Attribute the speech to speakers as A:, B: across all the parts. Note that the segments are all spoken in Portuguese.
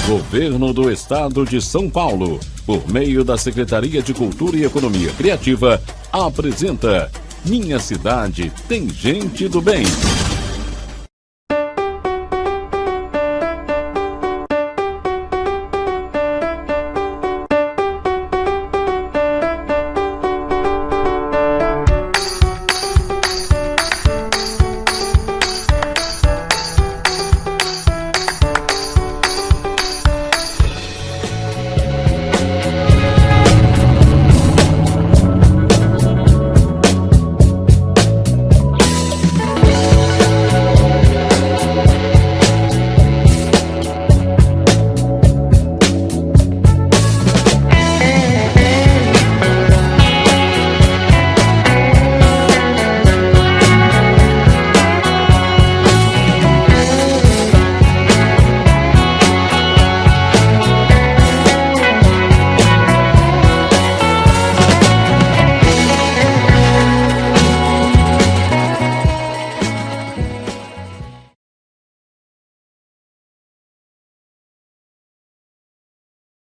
A: Governo do Estado de São Paulo, por meio da Secretaria de Cultura e Economia Criativa, apresenta Minha Cidade Tem Gente do Bem.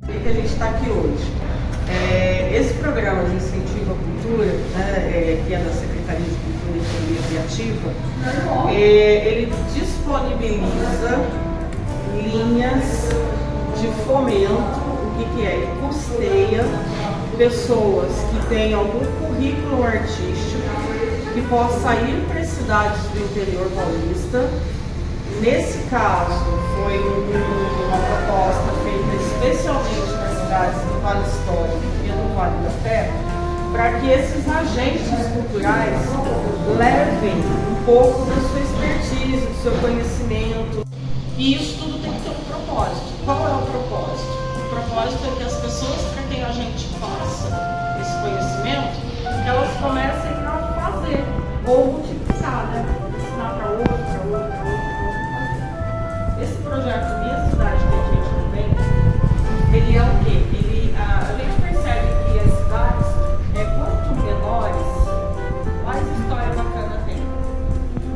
B: Que a gente está aqui hoje. Esse programa de incentivo à cultura, né, que é da Secretaria de Cultura e Economia Criativa, ele disponibiliza linhas de fomento. O que é? Ele custeia pessoas que têm algum currículo artístico que possa ir para as cidades do interior paulista. Nesse caso, foi uma proposta feita especialmente nas cidades do Vale Histórico e do Vale da Terra, para que esses agentes culturais levem um pouco da sua expertise, do seu conhecimento. E isso tudo tem que ter um propósito. Qual é o propósito? O propósito é que as pessoas para quem a gente passa esse conhecimento, que elas comecem a fazer ou multiplicar, né? Ensinar para outro, para outro, para outro. Esse projeto Minha Cidade Tem Gente do Bem, ele é o quê? A gente percebe que as cidades, quanto menores, mais história bacana tem.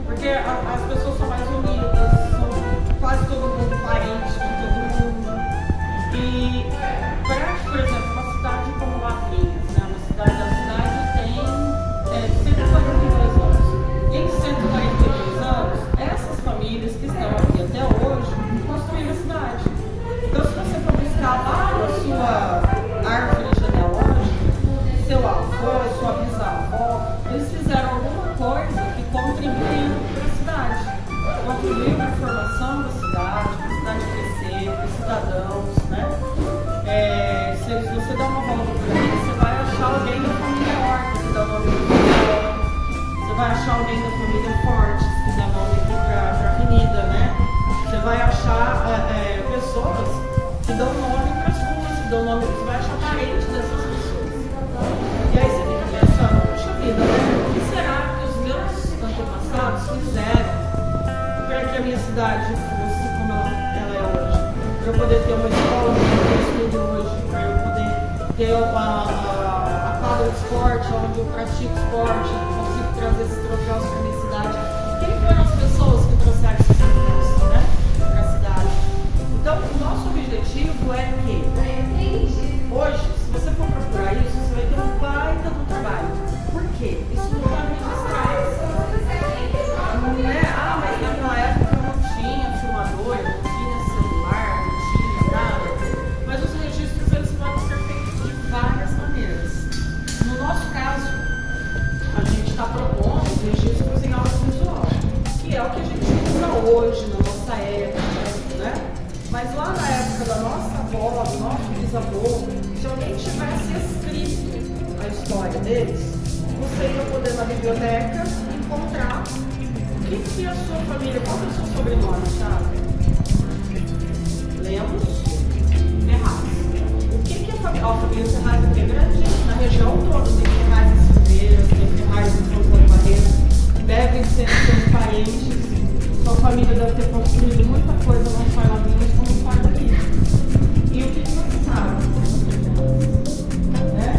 B: Porque as pessoas são mais unidas, são quase todo mundo parente de todo mundo. E, por exemplo, uma cidade como Lavrinhas, né? Uma cidade da cidade tem 142 anos. E em 142 anos, essas famílias que estão aqui até hoje construíram a cidade. Então, se você for buscar lá na sua árvore genealógica, seu avô, sua bisavó, eles fizeram alguma coisa que contribuiu para a cidade. Contribuiu para a formação da cidade, para a cidade crescer, para os cidadãos, né? Se você dá uma volta por aí, você vai achar alguém da família Horta que dá nome para a você vai achar alguém da família Fortes que dá nome para a avenida, né? Você vai achar pessoas que dão nome para as ruas, que dão nome, você vai achar parentes dessas pessoas. E aí você fica pensando, puxa vida, né? O que será que os meus antepassados fizeram para que a minha cidade fosse como ela é hoje? Para eu poder ter uma escola onde eu estudo hoje, para eu poder ter a quadra de esporte, onde eu pratico esporte, consigo trazer esses troféus para a minha cidade. Quem foram as pessoas que trouxeram esses troféus, né, para a cidade? Então, o nosso objetivo é que, hoje, se você for procurar isso, você vai ter um baita do trabalho. Por quê? Isso não está registrado. Não é, mas naquela época não tinha filmador, não tinha celular, não tinha nada. Mas os registros, eles podem ser feitos de várias maneiras. No nosso caso, a gente está propondo registros em audiovisual, que é o que a gente usa hoje, na nossa época, né? Mas lá na época da nossa avó, do nosso bisavô, se alguém tivesse escrito a história deles, você ia poder na biblioteca encontrar o que a sua família, qual é o seu sobrenome, sabe? Lemos Ferraz. O que a família Ferraz é grande? Na região toda tem Ferraz em Silveiras, tem Ferraz em São Paulo Barreto, devem ser seus parentes. Sua família deve ter construído muita coisa, não só em Lavrinhas, como fora daqui. E o que você sabe? Né?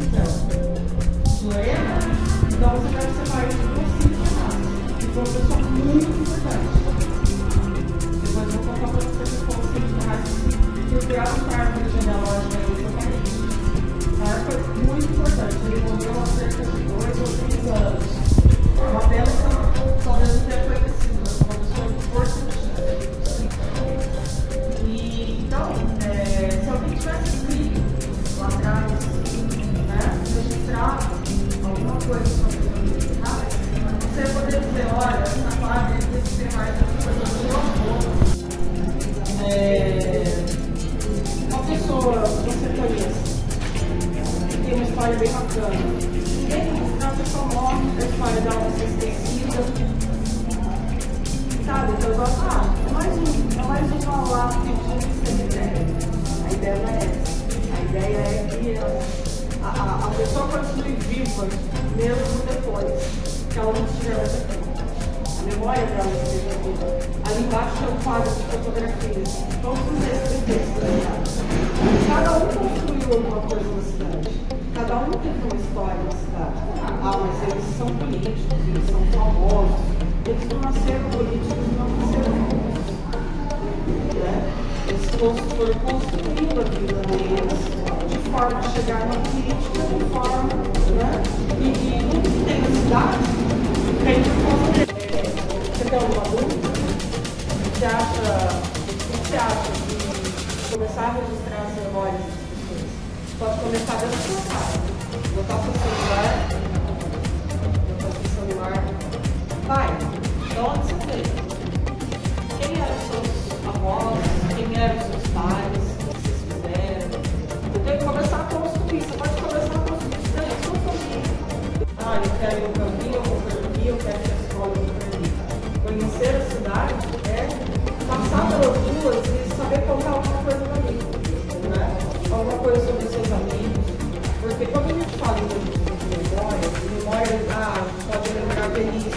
B: Então, Lorena, então você deve ser parte do Conselho. informações, mesmo depois que ela não estiver mais aqui. A memória dela esteja viva. Ali embaixo é um quadro de fotografias. Todos esses textos. Cada um construiu alguma coisa na cidade. Cada um teve uma história na cidade. Ah, mas eles são políticos, eles são famosos. Eles não nasceram políticos, não nasceram famosos. Né? Eles foram construindo a vida deles de forma a chegar na política, de forma, né? E tudo que tem na cidade tem por conta dele. Você tem alguma dúvida? Você acha que começar a registrar as memórias das pessoas pode começar dentro da sua casa? Botar seu celular. Pai, de onde você veio? Quem eram os seus avós? Quem eram os seus pais? O que vocês fizeram? Você tem que começar a construir. Você pode começar a construir isso dentro da sua família. Ah, eu quero ir no caminho, eu vou para aqui, eu quero ir à escola, eu vou para ali. Conhecer a cidade é passar pelas ruas e saber contar alguma coisa da vida, né? Alguma coisa sobre seus amigos. Porque quando a gente fala de memória, pode lembrar a velhice, vou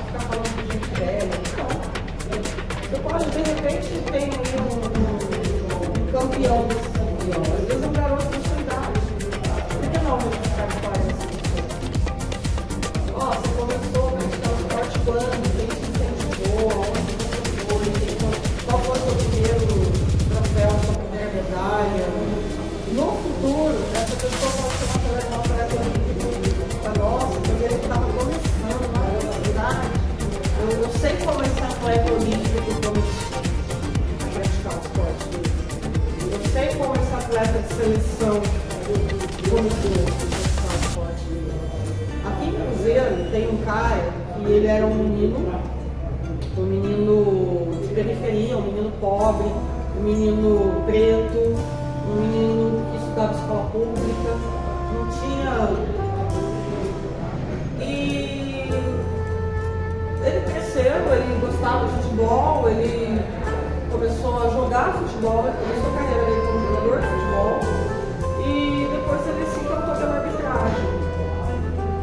B: ficar falando de gente velha. Não. Você pode, de repente, ter um campeão desse campeão. Às vezes é um garoto da sua idade. Por que não registrar a história dessa pessoa? Você começou a praticar o esporte quando? Quem te incentivou? Onde você foi? Qual foi o seu primeiro troféu, sua primeira medalha? No futuro, essa pessoa pode ser uma colega olímpica. Nossa, eu estava começando na universidade. Eu sei como esse atleta olímpico começou a praticar o esporte dele. Eu sei como esse atleta de seleção começou a praticar o esporte dele. Aqui em Cruzeiro tem um cara que ele era um menino de periferia, um menino pobre, um menino preto, um menino que estudava escola pública, não tinha. E ele cresceu, ele gostava de futebol, ele começou a jogar futebol, ele começou a carreira dele como jogador de futebol e depois ele se encantou pela arbitragem.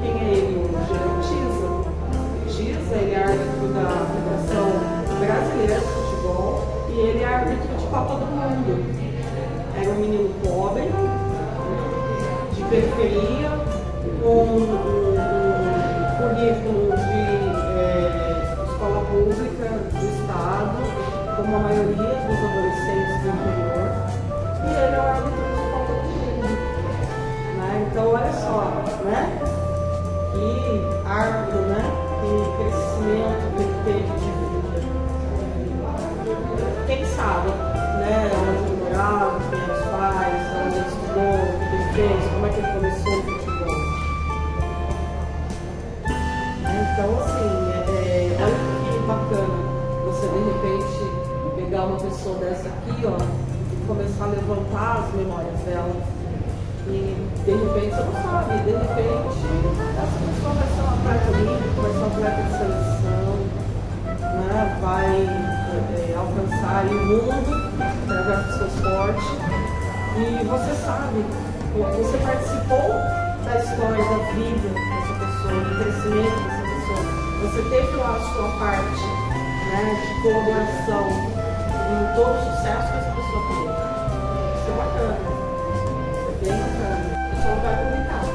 B: Quem é ele hoje? É o Giza, ele é árbitro da Federação Brasileira de Futebol e ele é árbitro de Copa do Mundo. Era um menino pobre, de periferia, com um currículo de escola pública do estado, como a maioria dos adolescentes do interior, e ele é o árbitro de Copa do Mundo. Né? Então, olha só, né? Que árvore, né? Que crescimento que ele teve de vida. Quem sabe, né? Onde ele morava, quem eram os pais, onde ele estudou, o que ele fez, como é que ele começou o futebol. Então, assim, olha que bacana você, de repente, pegar uma pessoa dessa aqui, e começar a levantar as memórias dela. E, de repente, você não sabe, de repente, essa pessoa vai ser um atleta olímpico, vai ser um atleta de seleção, né? Vai alcançar o mundo através do seu esporte. E você sabe, você participou da história da vida dessa pessoa, do crescimento dessa pessoa. Você teve lá a sua parte, né, de colaboração em todo o sucesso que essa pessoa teve. Isso é bacana. Isso é bem bacana. A pessoa não vai publicar.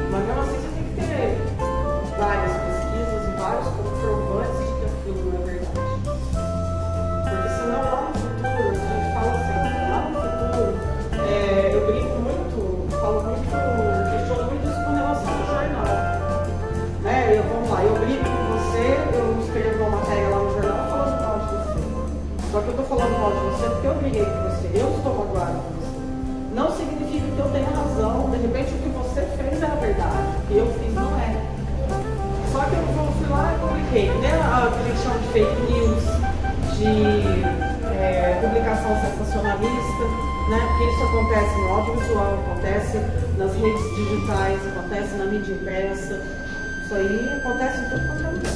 B: Mas mesmo assim você tem que ter várias pesquisas e vários comprovantes de que aquilo não é verdade. Porque senão lá no futuro, a gente fala assim, lá no futuro, eu brinco muito, falo muito, questiono muito isso com relação ao jornal. Vamos lá, eu brinco com você, eu escrevo uma matéria lá no jornal falando mal de você. Só que eu estou falando mal de você porque eu briguei com você, eu estou magoado com você. Não significa que eu tenha razão, de repente o que você fez é a verdade, o que eu fiz não é. Só que eu fui lá e publiquei, né? A que eles chamam de fake news, de publicação sensacionalista, né? Porque isso acontece no audiovisual, acontece nas redes digitais, acontece na mídia impressa. Isso aí acontece em todo quanto é lugar.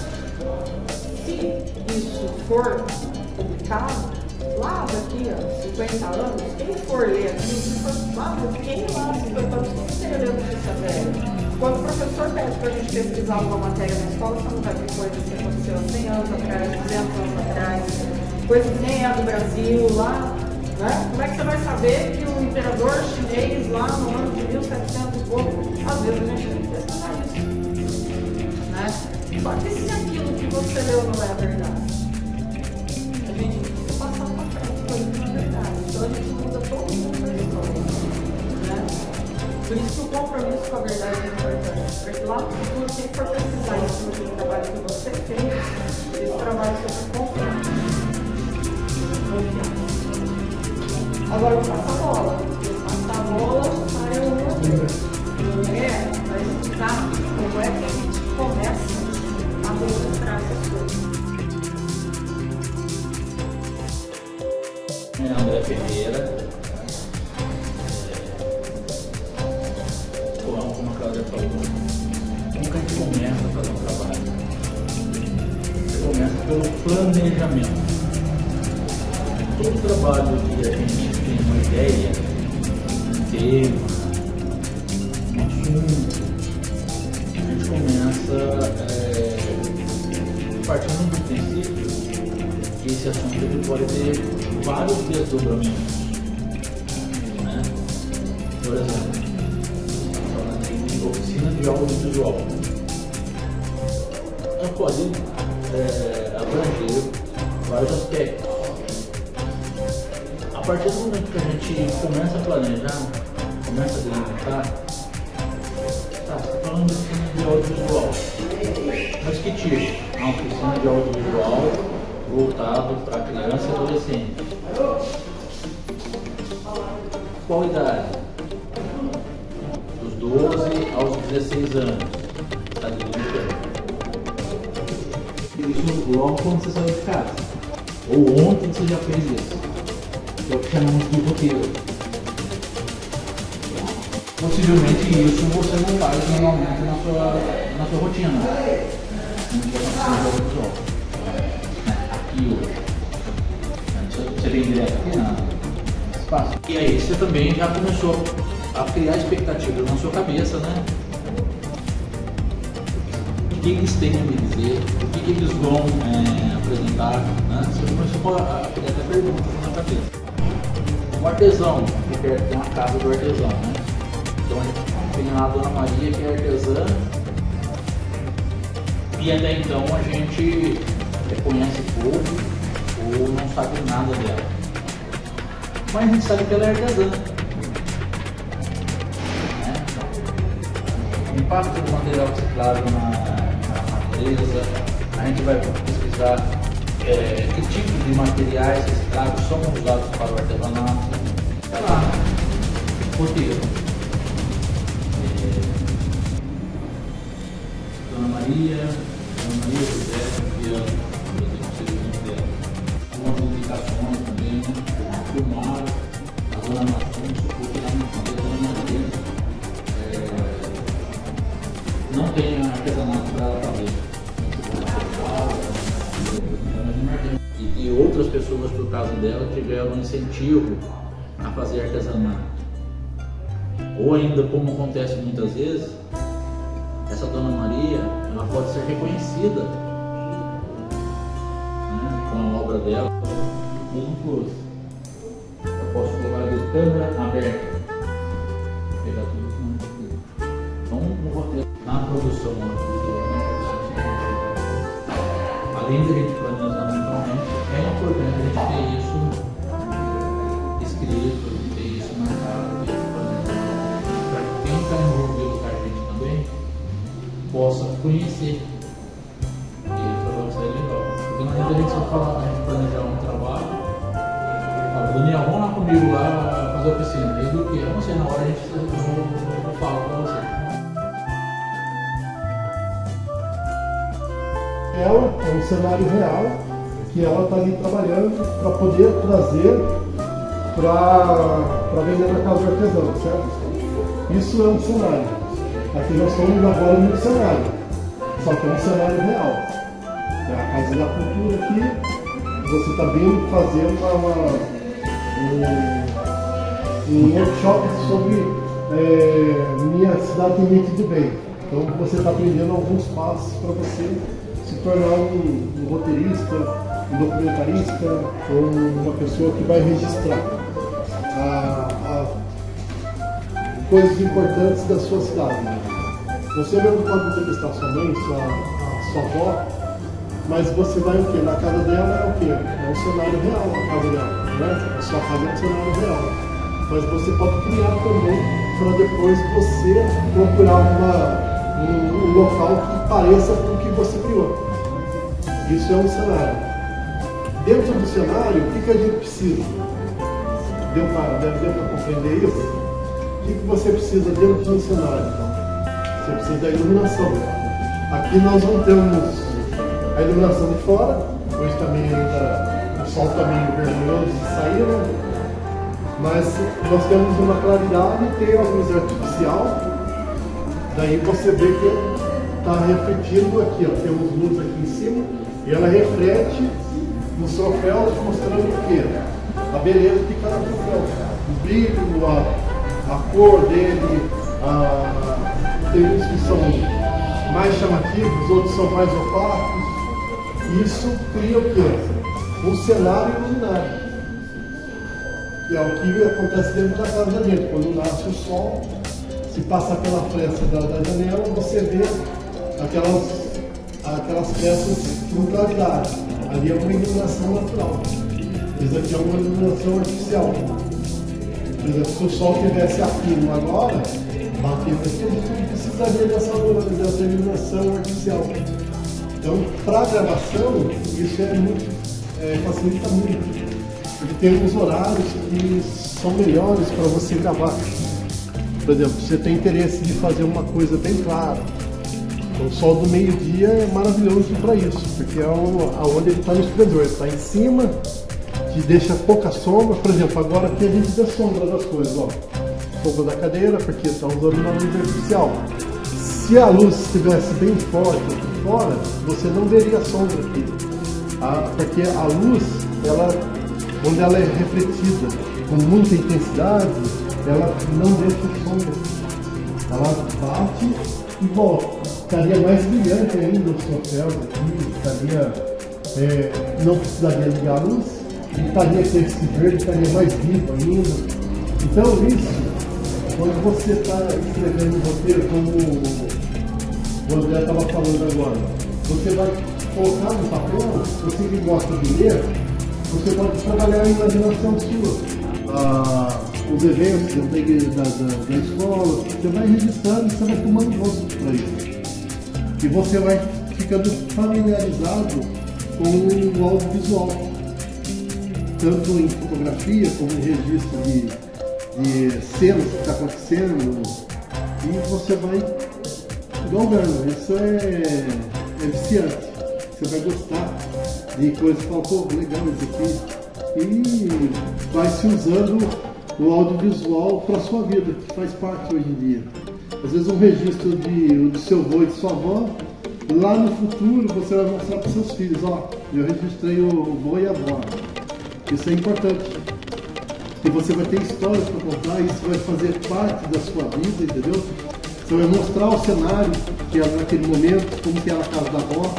B: Se isso for publicado, lá daqui a 50 anos, quem for ler aqui, se for lá, quem lá 50 anos, quem seria ler notícia velha? Quando o professor pede para a gente pesquisar uma matéria na escola, você não vai ver coisas que aconteceu há 100 anos atrás, 200 anos atrás, coisas que nem é do Brasil lá, né? Como é que você vai saber que o imperador chinês lá no ano de 1700 e pouco, às vezes a gente tem que pesquisar isso, né? Só que se aquilo que você leu não é verdade, a gente precisa passar para frente coisas que não é verdade. Então a gente muda todo mundo da história, né? Por isso que o compromisso com a verdade é importante, porque lá no futuro, quem for precisar em cima do trabalho que você fez, esse trabalho seja confiante. Agora eu passo a bola. Passar a bola para o outro. Vai explicar como é que a gente começa a registrar essas coisas.
C: Meu nome é André Ferreira. Como a Cláudia falou, como que a gente começa a fazer um trabalho? Você começa pelo planejamento. Todo trabalho que a gente tem uma ideia, um tema, um assunto, a gente começa partindo do princípio que esse assunto ele pode ter vários desdobramentos, né? Por exemplo, falando de oficina de audiovisual, ela pode abranger vários aspectos. A partir do momento que a gente começa a planejar, começa a delimitar, tá, você está falando de oficina de audiovisual. Mas que tipo? Uma oficina de audiovisual voltado para criança e adolescente. Qual idade? Dos 12 aos 16 anos. Está delimitando. Isso logo quando você saiu de casa. Ou ontem você já fez isso. É o que chamamos de roteiro. Possivelmente isso você não faz normalmente na sua rotina. Aqui hoje. Você vem direto aqui no espaço. E aí você também já começou a criar expectativas na sua cabeça, né? O que eles têm a me dizer, o que eles vão apresentar, né? Você começou a criar até perguntas na cabeça. O artesão, porque tem uma casa do artesão, né? Então tem lá a Dona Maria que é artesã e até então a gente conhece pouco ou não sabe nada dela. Mas a gente sabe que ela é artesã. Né? O impacto do material reciclado na natureza, a gente vai pesquisar que tipo de materiais reciclados são usados para o artesanato. Sei lá, roteiro. Dona Maria José, Viana, por exemplo, algumas indicações também, né? Filmar a Dona Maria, porque lá no Dona Maria não tem artesanato para ela fazer. E outras pessoas, por causa dela, tiveram incentivo a fazer artesanato. Ou ainda, como acontece muitas vezes, essa Dona Maria ela pode ser reconhecida, né, com a obra dela, mesmo close. Eu posso colocar de câmera aberta, pegar tudo aqui. Então, no roteiro, na produção, além de a gente planejar mentalmente, é importante a gente ter isso escrito, ter isso marcado, ter isso planejado, para que quem está envolvido com a gente também possa conhecer. E isso vai ser legal. Porque não adianta a gente só falar, a gente planejar um trabalho, fala, Daniel, vamos lá comigo lá fazer a oficina. E do que? Eu não sei, na hora a gente eu falo para você.
D: Ela é um cenário real que ela está ali trabalhando para poder trazer para vender na casa do artesão, certo? Isso é um cenário. Aqui nós estamos agora no cenário, só que é um cenário real. É a Casa da Cultura aqui, você está vindo fazer um workshop sobre Minha Cidade Tem Gente do Bem. Então você está aprendendo alguns passos para você se tornar um roteirista, um documentarista ou uma pessoa que vai registrar coisas importantes da sua cidade. Você mesmo pode entrevistar sua mãe, sua avó, mas você vai o quê? Na casa dela é o quê? É um cenário real na casa dela, né? A sua casa é um cenário real. Mas você pode criar também para depois você procurar um local que pareça com o que você criou. Isso é um cenário. Dentro do cenário, o que a gente precisa? Deu para compreender isso? O que você precisa dentro do cenário? Você precisa da iluminação. Aqui nós não temos a iluminação de fora, hoje também ainda o sol está meio vermelhoso de sair, né? Mas nós temos uma claridade, tem a luz artificial, daí você vê que está refletindo aqui, ó, temos luz aqui em cima, e ela reflete nos troféus mostrando o quê? A beleza de cada troféu, o brilho, a cor dele, tem uns que são mais chamativos, outros são mais opacos. Isso cria o quê? Um cenário iluminado. Que é o que acontece dentro da casa da gente. Quando nasce o sol, se passa pela fresta da janela, você vê aquelas frestas com claridade. Ali é uma iluminação natural. Isso aqui é uma iluminação artificial. Por exemplo, se o sol estivesse aqui agora, batendo aqui, a gente não precisaria dessa iluminação artificial. Então, para a gravação, isso facilita muito. Porque tem uns horários que são melhores para você gravar. Por exemplo, você tem interesse de fazer uma coisa bem clara. Então, o sol do meio-dia é maravilhoso para isso, porque é onde ele está no esplendor. Ele está em cima, que deixa pouca sombra. Por exemplo, agora aqui a gente vê sombra das coisas. Ó. Sombra da cadeira, porque está usando uma luz artificial. Se a luz estivesse bem forte aqui fora, você não veria a sombra aqui. Porque a luz, quando ela é refletida com muita intensidade, ela não deixa sombra. Ela bate e volta. Estaria mais brilhante ainda os troféus aqui, não precisaria ligar a luz, e estaria com esse verde, estaria mais vivo ainda. Então isso, quando você está escrevendo um roteiro, como o André estava falando agora, você vai colocar no papel, você que gosta de ler, você pode trabalhar a imaginação sua. Os eventos da escola, você vai registrando e você vai tomando gosto para isso. E você vai ficando familiarizado com o audiovisual, tanto em fotografia como em registro de cenas que está acontecendo, e você vai jogando. Isso é viciante. Você vai gostar de coisas que falam, pô, legal isso aqui, e vai se usando o audiovisual para a sua vida, que faz parte hoje em dia. Às vezes um registro do seu avô e de sua avó, lá no futuro você vai mostrar para os seus filhos, ó, eu registrei o avô e a avó. Isso é importante. E você vai ter histórias para contar, isso vai fazer parte da sua vida, entendeu? Você vai mostrar o cenário que era naquele momento, como que era a casa da avó,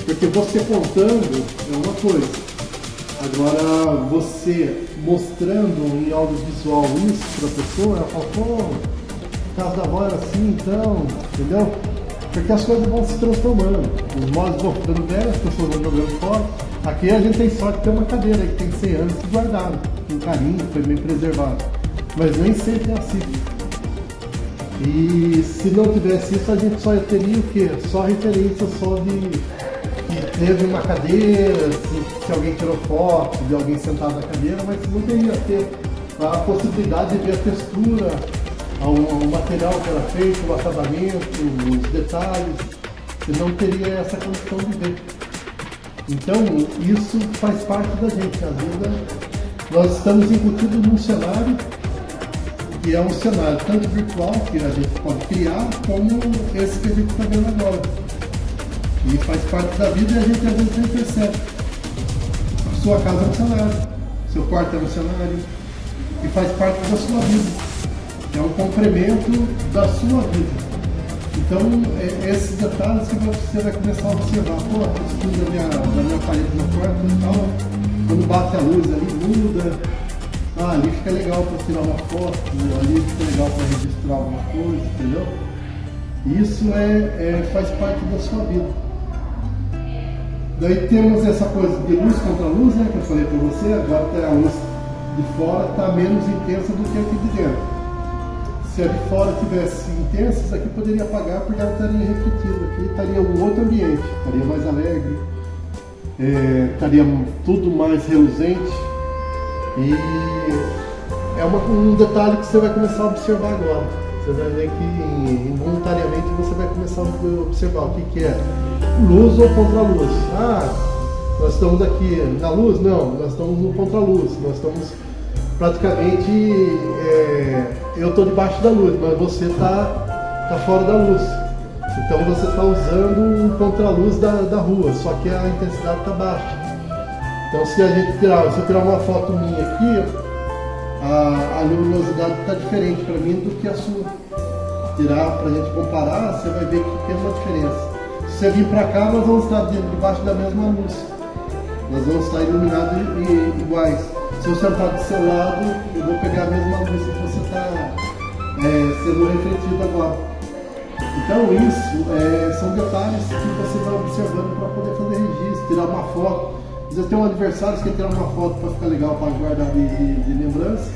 D: porque você contando é uma coisa. Agora, você mostrando em audiovisual isso para a pessoa, ela fala, pô, a casa da avó era assim, então, entendeu? Porque as coisas vão se transformando. Os modos vão ficando velhos, as pessoas vão jogando fora. Aqui a gente tem sorte de ter uma cadeira que tem 100 anos guardada, com carinho, foi bem preservado. Mas nem sempre é assim. E se não tivesse isso, a gente só teria o quê? Só referência só de que teve uma cadeira, se alguém tirou foto de alguém sentado na cadeira, mas não teria ter a possibilidade de ver a textura, o material que era feito, o acabamento, os detalhes. Você não teria essa condição de ver. Então, isso faz parte da gente. Às vezes, nós estamos incutidos num cenário que é um cenário tanto virtual, que a gente pode criar, como esse que a gente está vendo agora. E faz parte da vida e a gente às vezes nem percebe. Sua casa é um cenário, seu quarto é um cenário, e faz parte da sua vida. É um complemento da sua vida. Então, esses detalhes que você vai começar a observar. Pô, a textura da minha parede do meu quarto e tal, quando bate a luz ali, muda. Ah, ali fica legal para tirar uma foto, ali fica legal para registrar alguma coisa, entendeu? Isso faz parte da sua vida. Daí temos essa coisa de luz contra luz, né, que eu falei para você. Agora a luz de fora está menos intensa do que aqui de dentro. Se a de fora tivesse intensa, isso aqui poderia apagar porque ela estaria refletida. Aqui estaria um outro ambiente, estaria mais alegre, estaria tudo mais reluzente. E é um detalhe que você vai começar a observar agora. Você vai ver que involuntariamente você vai começar a observar o que é luz ou contra-luz. Ah, nós estamos aqui na luz? Não, nós estamos no contra-luz. Nós estamos praticamente, eu estou debaixo da luz, mas você está fora da luz. Então você está usando um contra-luz da rua, só que a intensidade está baixa. Então se eu tirar uma foto minha aqui, a luminosidade está diferente para mim do que a sua. Tirar para a gente comparar, você vai ver que tem uma diferença. Se você vir para cá, nós vamos estar debaixo da mesma luz. Nós vamos estar iluminados iguais. Se eu sentar do seu lado, eu vou pegar a mesma luz que você está sendo refletido agora. Então isso são detalhes que você vai observando para poder fazer registro, tirar uma foto. Às vezes tem um aniversário, você quer tirar uma foto para ficar legal, para guardar de lembrança.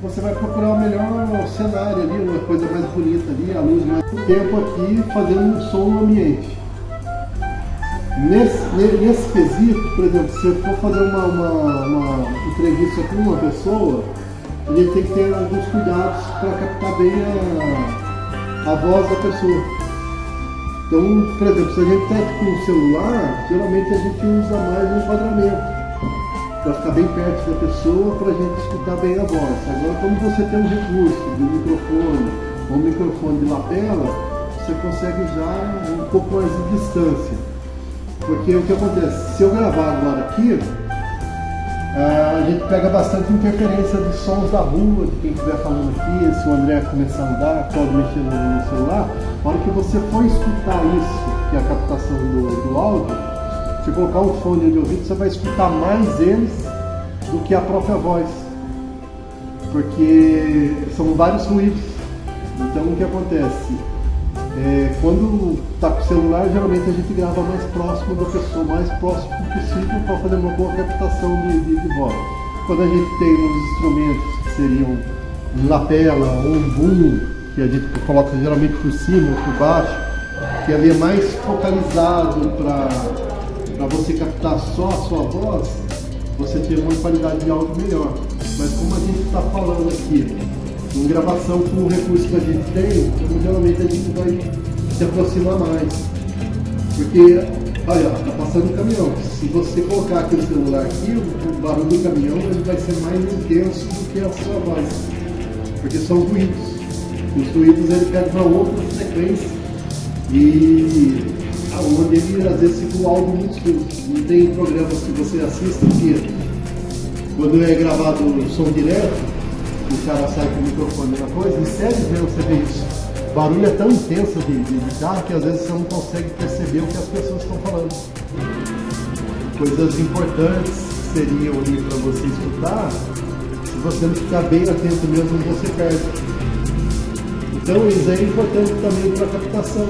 D: Você vai procurar o melhor cenário ali, uma coisa mais bonita ali, a luz mais tempo aqui, fazendo um som no ambiente. Nesse quesito, por exemplo, se eu for fazer uma entrevista com uma pessoa, a gente tem que ter alguns cuidados para captar bem a voz da pessoa. Então, por exemplo, se a gente está com o celular, geralmente a gente usa mais o enquadramento, para ficar bem perto da pessoa, para a gente escutar bem a voz. Agora, quando você tem um recurso de microfone ou um microfone de lapela, você consegue já um pouco mais de distância. Porque o que acontece? Se eu gravar agora aqui, a gente pega bastante interferência de sons da rua, de quem estiver falando aqui. Se o André começar a andar, pode mexer no celular. Na hora que você for escutar isso, que é a captação do áudio, se colocar um fone de ouvido, você vai escutar mais eles do que a própria voz. Porque são vários ruídos. Então o que acontece? Quando está com o celular, geralmente a gente grava mais próximo da pessoa, mais próximo possível, para fazer uma boa captação de voz. Quando a gente tem uns instrumentos que seriam lapela ou um boom, que a gente coloca geralmente por cima ou por baixo, que ali é mais focalizado para você captar só a sua voz, você tem uma qualidade de áudio melhor. Mas como a gente está falando aqui, em gravação com o recurso que a gente tem, então, geralmente a gente vai se aproximar mais. Porque, olha, está passando um caminhão. Se você colocar aqui o celular aqui, o barulho do caminhão ele vai ser mais intenso do que a sua voz. Porque são ruídos. Os ruídos ele pega para outra frequência e onde ele às vezes fica o áudio muito escuro. Não tem programas que você assista que quando é gravado o som direto, o cara sai com o microfone, a mesma coisa, e sério mesmo você vê isso. O barulho é tão intenso de carro que às vezes você não consegue perceber o que as pessoas estão falando. Coisas importantes seriam ali para você escutar, se você não ficar bem atento mesmo, você perde. Então isso é importante também para a captação.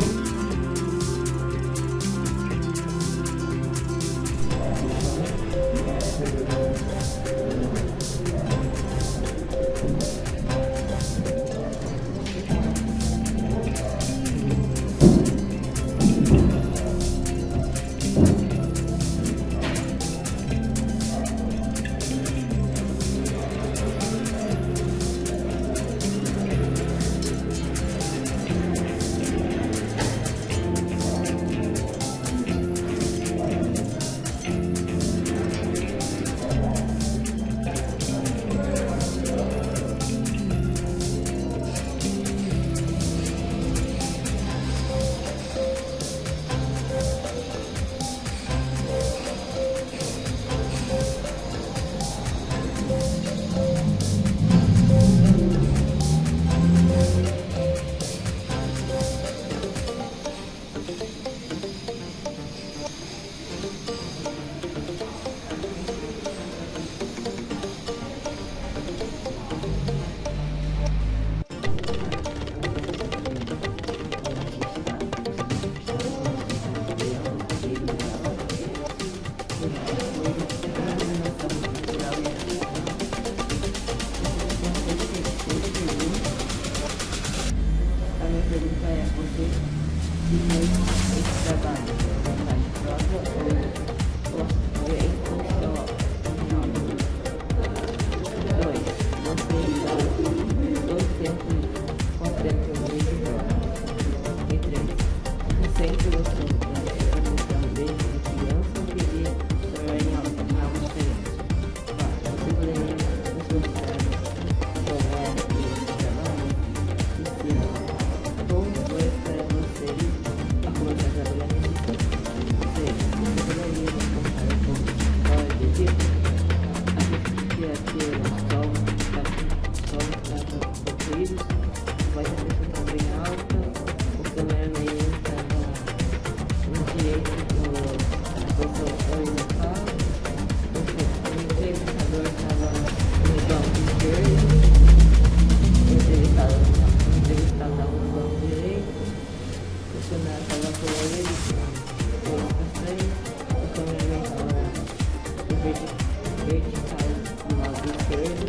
E: verticais do lado esquerdo,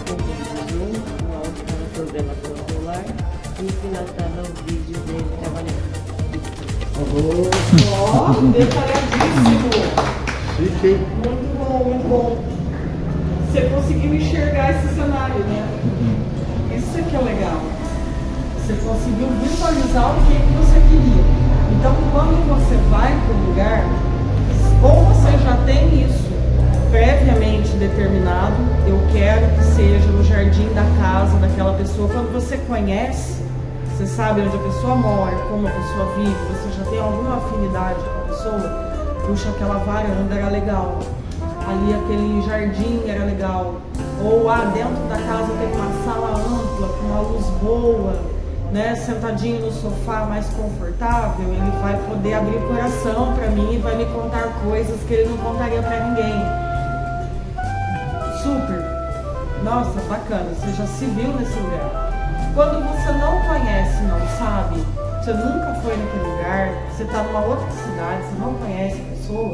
E: com zoom, no alto monitor dela celular e aqui na tela o vídeo dele trabalhando.
B: Ó, detalhadíssimo!
D: Chique.
B: Muito bom, muito bom. Você conseguiu enxergar esse cenário, né? Isso aqui é legal. Você conseguiu visualizar o que você queria. Então, quando você vai para o lugar, ou você já tem isso previamente determinado, eu quero que seja no jardim da casa daquela pessoa. Quando você conhece, você sabe onde a pessoa mora, como a pessoa vive, você já tem alguma afinidade com a pessoa, puxa, aquela varanda era legal, ali aquele jardim era legal, ou dentro da casa tem uma sala ampla, com uma luz boa, né, sentadinho no sofá mais confortável, ele vai poder abrir o coração para mim e vai me contar coisas que ele não contaria para ninguém. Super! Nossa, bacana, você já se viu nesse lugar. Quando você não conhece, não sabe, você nunca foi naquele lugar, você está numa outra cidade, você não conhece a pessoa,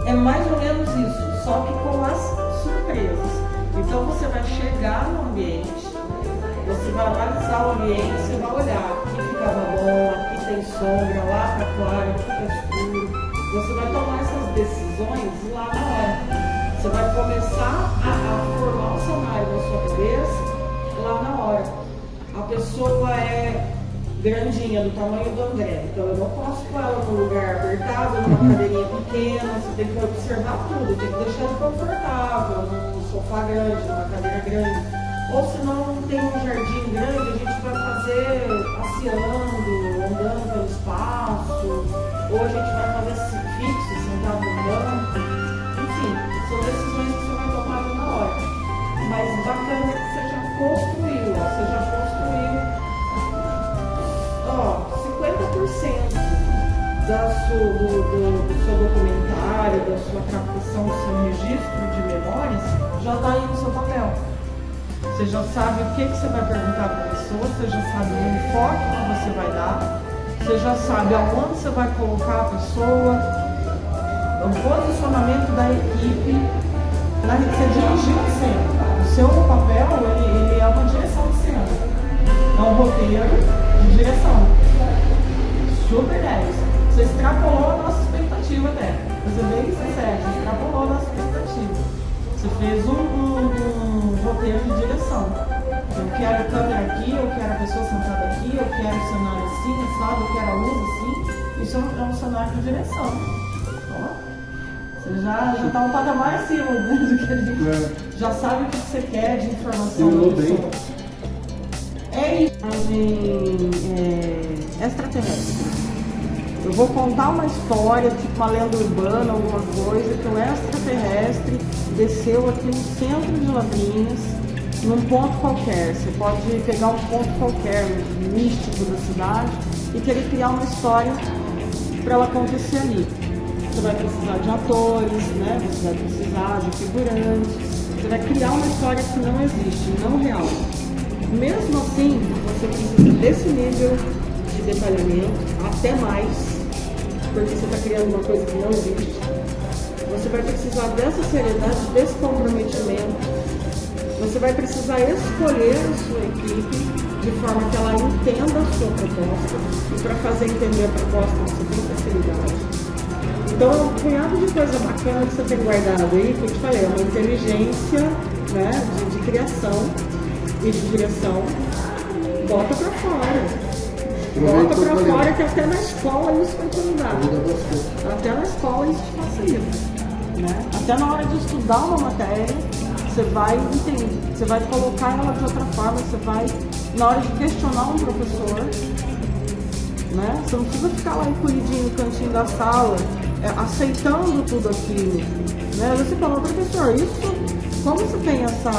B: é mais ou menos isso, só que com as surpresas. Então você vai chegar no ambiente, você vai analisar o ambiente, você vai olhar, aqui ficava bom, aqui tem sombra, lá está claro, aqui está escuro. Você vai tomar essas decisões lá na hora. Você vai começar a formar o cenário na sua cabeça lá na hora. A pessoa é grandinha, do tamanho do André, então eu não posso pôr ela num lugar apertado, numa cadeirinha pequena, você tem que observar tudo, tem que deixar ela confortável, num sofá grande, numa cadeira grande. Ou se não tem um jardim grande, a gente vai fazer passeando, andando pelo espaço, ou a gente vai fazer fixo, sentado no banco. Enfim, são decisões que você vai tomar na hora. Mas bacana que você já construiu, você já construiu 50% do seu documentário, da sua captação, do seu registro de memórias, já está aí no seu papel. Você já sabe o que você vai perguntar para a pessoa, você já sabe o enfoque que você vai dar, você já sabe aonde você vai colocar a pessoa, o posicionamento da equipe. Você dirigiu a cena. O seu papel ele é uma direção de cena. É um roteiro de direção. Super 10. Você extrapolou a nossa expectativa até. Você bem sincero, você extrapolou a nossa expectativa. Você fez um roteiro de direção. Eu quero a câmera aqui, eu quero a pessoa sentada aqui, eu quero o cenário assim, sabe? Eu quero a luz assim. Isso é um cenário de direção. Você já está um patamar acima do que a gente já sabe o que você quer de informação da pessoa. É extraterrestre. Eu vou contar uma história, tipo uma lenda urbana, alguma coisa, que um extraterrestre desceu aqui no centro de Lavrinhas, num ponto qualquer. Você pode pegar um ponto qualquer, místico da cidade, e querer criar uma história para ela acontecer ali. Você vai precisar de atores, né? Você vai precisar de figurantes, você vai criar uma história que não existe, não real. Mesmo assim, você precisa desse nível de detalhamento, até mais, porque você está criando uma coisa que não existe. Você vai precisar dessa seriedade, desse comprometimento. Você vai precisar escolher a sua equipe de forma que ela entenda a sua proposta, e para fazer entender a proposta você tem que ter seriedade. Então, é um punhado de coisa bacana que você tem guardado aí, que eu te falei, é uma inteligência, né, de criação e de direção. Bota pra fora. Bota pra fora, que até na escola isso vai te ajudar. Até na escola isso te facilita. Né? Até na hora de estudar uma matéria, você vai entender, você vai colocar ela de outra forma, você vai, na hora de questionar um professor, né? Você não precisa ficar lá encolhidinho no cantinho da sala, aceitando tudo aquilo. Né? Você fala, professor, isso, como você tem essa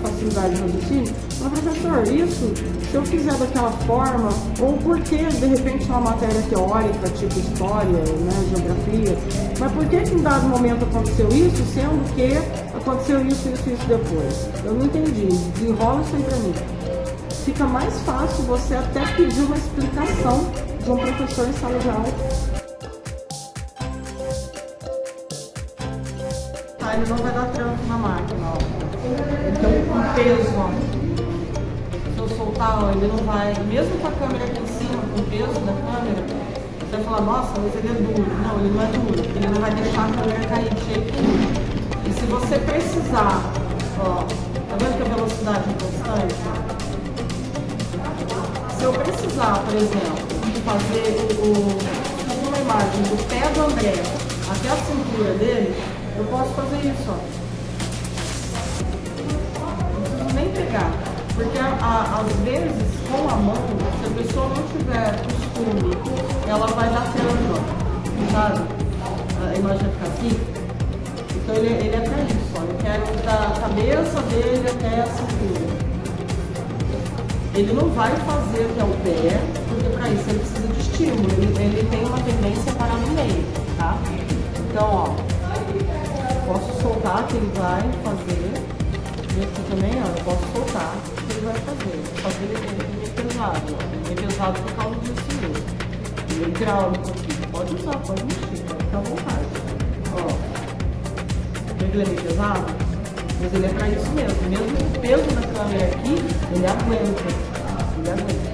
B: facilidade de raciocínio? Fala, professor, isso, se eu fizer daquela forma, ou porque de repente uma matéria teórica, tipo história, né, geografia, mas por que em dado momento aconteceu isso, sendo que aconteceu isso depois? Eu não entendi, desenrola isso aí pra mim. Fica mais fácil você até pedir uma explicação de um professor em sala de aula. passar, ele não vai dar tranco na máquina, ó. Então, o peso, ó. Se eu soltar, ó, ele não vai, mesmo com a câmera aqui em cima, com o peso da câmera, você vai falar, nossa, mas ele é duro. Não, ele não é duro, ele não vai deixar a câmera cair de jeito nenhum. E se você precisar, ó, tá vendo que a velocidade é constante? Se eu precisar, por exemplo, fazer uma imagem do pé do André até a cintura dele, eu posso fazer isso, ó. Não preciso nem pegar, porque às vezes com a mão, se a pessoa não tiver costume, ela vai dar tranco, ó, sabe? A imagem vai ficar assim. Então ele é pra isso, ó. Eu quero da cabeça dele até a cintura. Ele não vai fazer até o pé, porque para isso ele precisa de estímulo. Ele tem uma tendência a parar no meio, tá? Então, ó, posso soltar que ele vai fazer. E aqui também, ó, eu posso soltar que ele vai fazer. Só que ele é pesado, ó. Ele é pesado por causa disso mesmo. Ele é hidráulico aqui. Pode usar, pode mexer, pode ficar à vontade. Ó, ele é meio pesado, mas ele é pra isso mesmo. Mesmo o peso da câmera aqui, ele aguenta. Ele aguenta.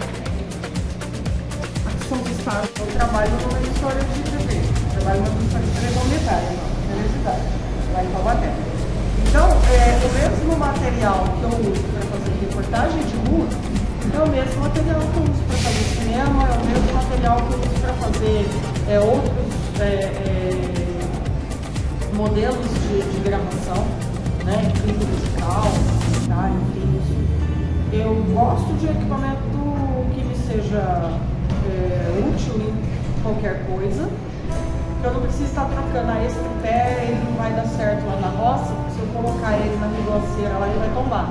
B: Aqui são os estados. Eu trabalho numa emissora de TV. Trabalho numa emissora de TV comunitária, na universidade, lá em Taubaté. Então, o mesmo material que eu uso para fazer reportagem de rua é o mesmo material que eu uso para fazer cinema, é o mesmo material que eu uso para fazer outros modelos de gravação, né, clipe musical, tá, enfim, isso. Eu gosto de equipamento que me seja útil em qualquer coisa, que eu não preciso estar trocando esse tripé, ele não vai dar certo lá na roça, porque se eu colocar ele na ribanceira lá, ele vai tombar.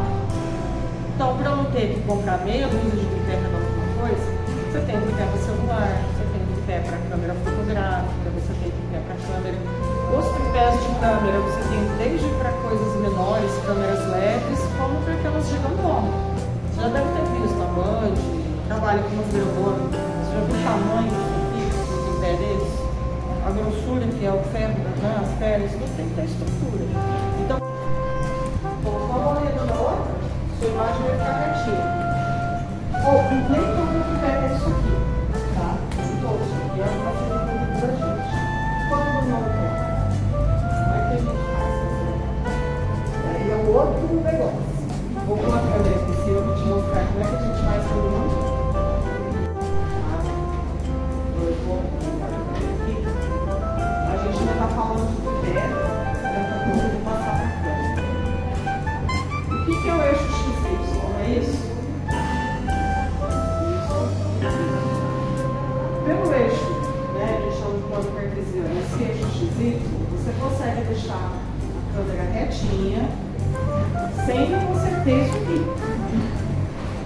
B: Então, para eu não ter que comprar meia dúzia de tripé para alguma coisa, você tem tripé para celular, você tem tripé para câmera fotográfica, você tem tripé para câmera. Os tripés de câmera você tem desde para coisas menores, câmeras leves, como para aquelas gigantonas. Você já deve ter visto a Band, trabalha com umas grandonas. Você já viu o tamanho do tripé deles? A grossura que é o ferro, né, as pernas, tudo tem que ter estrutura. Então, colocou a bolinha de outra, sua imagem vai ficar retinha. Ou nem todo tripé é isso aqui, tá? Todos aqui é uma dúvida da gente. Quando não tem? Que a gente faz, aí é o outro negócio. Vou pôr a câmera aqui em cima para te mostrar como é que a gente faz todo mundo. A gente ainda está falando de pé, daqui a pouco eu vou passar para a câmera. O que é o eixo XY? É isso? Pelo eixo, né, a gente chama de plano cartesiano, esse eixo XY, você consegue deixar a câmera retinha, sem você ter isso aqui.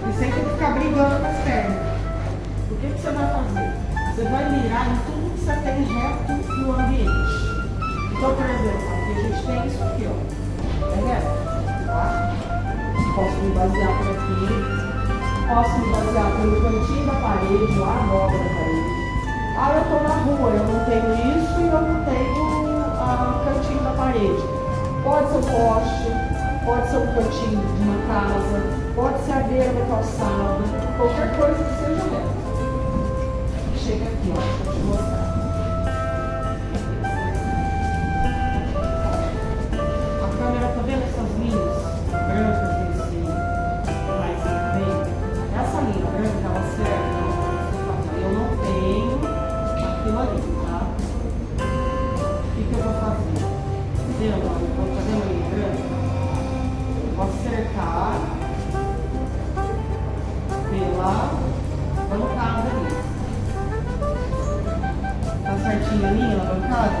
B: E sem ter que ficar brigando com as pernas. O que você vai fazer? Você vai mirar em tudo que você tem reto no ambiente. Então, por exemplo, aqui a gente tem isso aqui, ó. É reto, tá? Posso me basear por aqui. Posso me basear pelo cantinho da parede, lá a dobra da parede. Ah, eu estou na rua, eu não tenho isso e eu não tenho o cantinho da parede. Pode ser um poste, pode ser um cantinho de uma casa, pode ser a beira da calçada, qualquer coisa que seja mesmo. Chega aqui, ó, deixa eu te mostrar. A câmera, tá vendo essas linhas brancas desse mais bem? Essa linha branca, ela serve. Eu não tenho aquilo ali, tá? O que eu vou fazer? Vendo? Eu vou fazer uma linha branca. Eu vou cercar pela bancada ali. Tá certinho a linha na bancada?